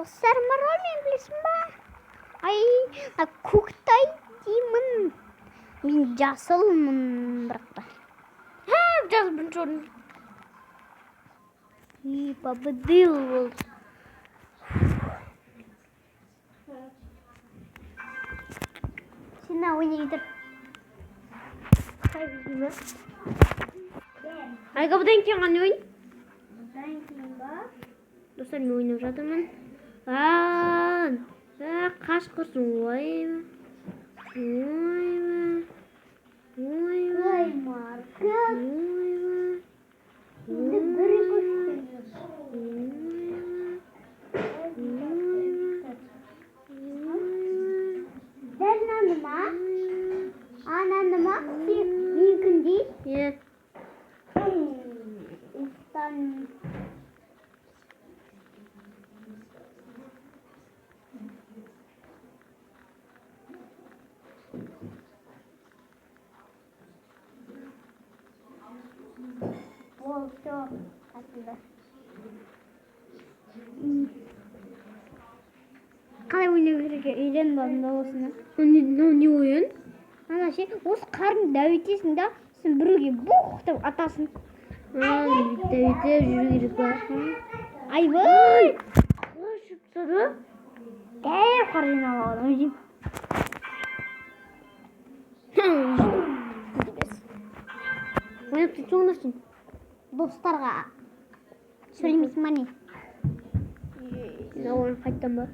Достарым бар ғой, мен білесің ба? Көктай деймін. Мен жасылмын, бірақ та. Жасыл бірінші орын. Победил болды. Сен ойнай тұр. Айға бұдан кейін қандай ойын? Бұдан кейін ба? Достар, мен ойнап жатырмын. Қашқырсың, ойма. Ой, Марка. Енді бірі көшті. Дәл нанды ма? Нанды ма? Менкіндей? Е. Ұстан. Ол, все, қасында. Қалай ойнау керек үйреніп алдым да осыны. Не ойын? Ше, осы қарын дәуетесің да, сен біреуге бух деп атасың. Дәуете жүру керек па? Айбай! Қалай шыптады? Дәу қар жинап алған, өзім. Ойнап кетші оңдашын. Достарға сөйлемейсің ма не? Ойын қайттан ба?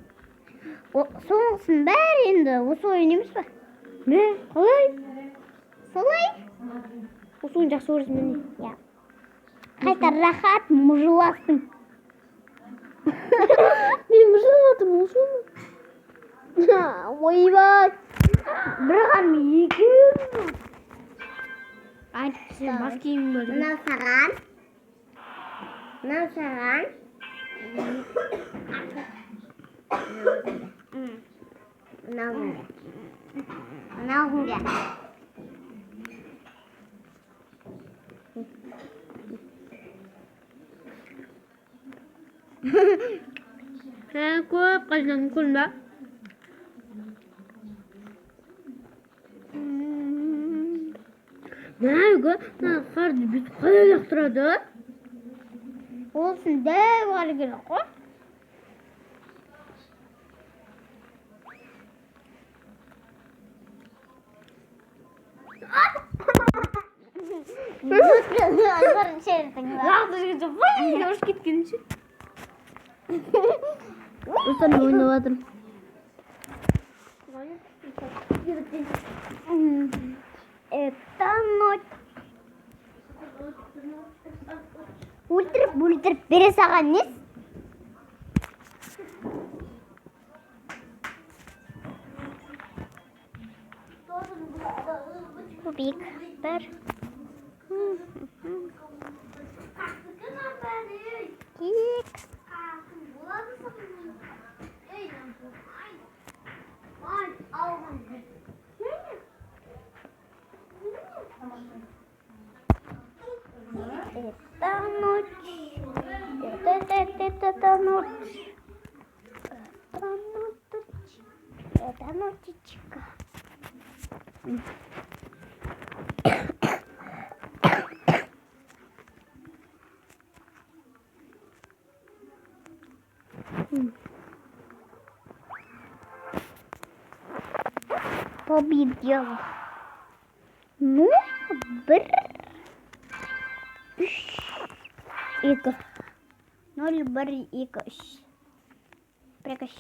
Соңғысын бәрі енді осы ойын емес па? Ме? Қалай? Солай? Осы ойын жақсы көресің мен. Я. Қайта рахат мұжыласың. Мен мұжылатым осы ойын. Ойбай! Бір қаным екеуім. Сен бас киімің бар. Мынау саған. Мынау саған. Мынау кімге? Мынау кімге? Көп қажынан мүмкін ба? Мәйгі, қарды бүйтіп қалай лақтырады? Олсын дәу қары керек қой. Лақтырғанша вай, ұшып кеткенше. Достар, мен ойнап жатырмын. Это ночь. Өлтіріп бере саған нес? Көбейік. Бір. Кек. Это ночь. Это ночь. Это ночечка. Победил. Ну, бір. 2. 0, 1, 2, 3. Прикаш.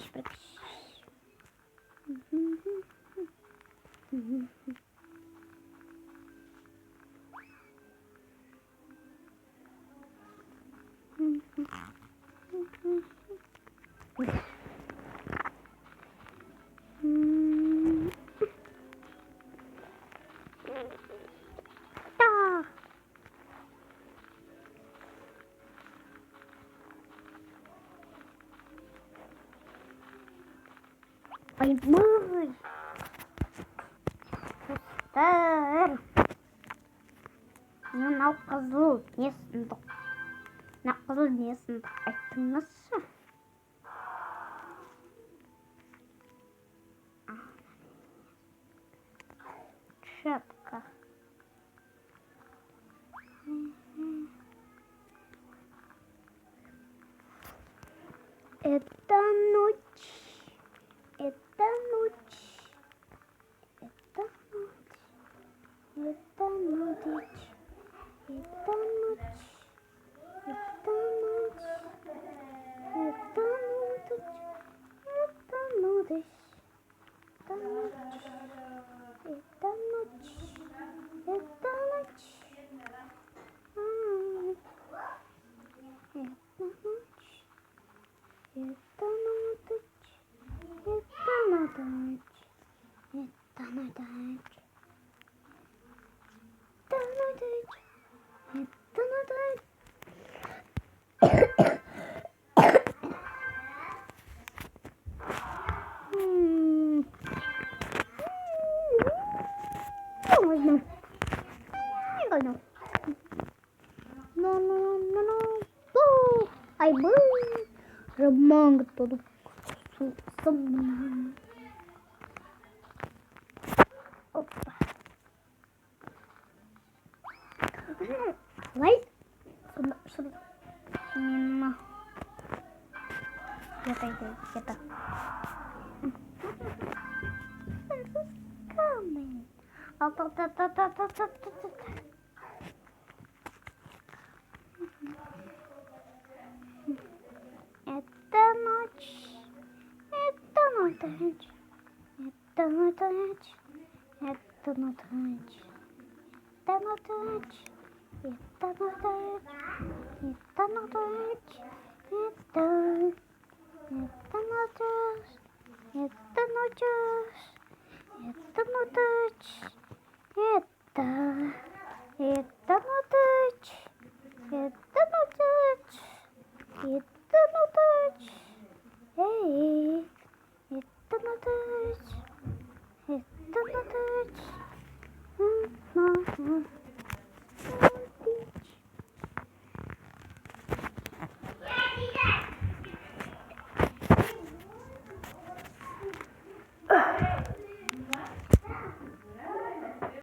Айбай! Достар! Мынау қызыл не сұмдық? Мына қызыл не сұмдық? Айттыңызшы. Шапка. Это ночь. Это ночь. Это ночь. Это ночь. Это ночь. Это ночь. Это ночь. Это ночь. Это ночь. Это ночь. Это ночь. Это ночь. Это ночь. Это ночь. Это ночь. Это ночь. Можно. Можно. No. Ай, был. Роман todo. Опа. Лайк. Сюда. Именно. Где-то. Coming. Это ночь. Это ночь. Это ночь. Это ночь. Это ночь. Это ночь. Это ночь. Это ночь. Это ночь. Это ночь. Это ночь. Это ночь. Это ночь. Эй, это ночь. Это ночь.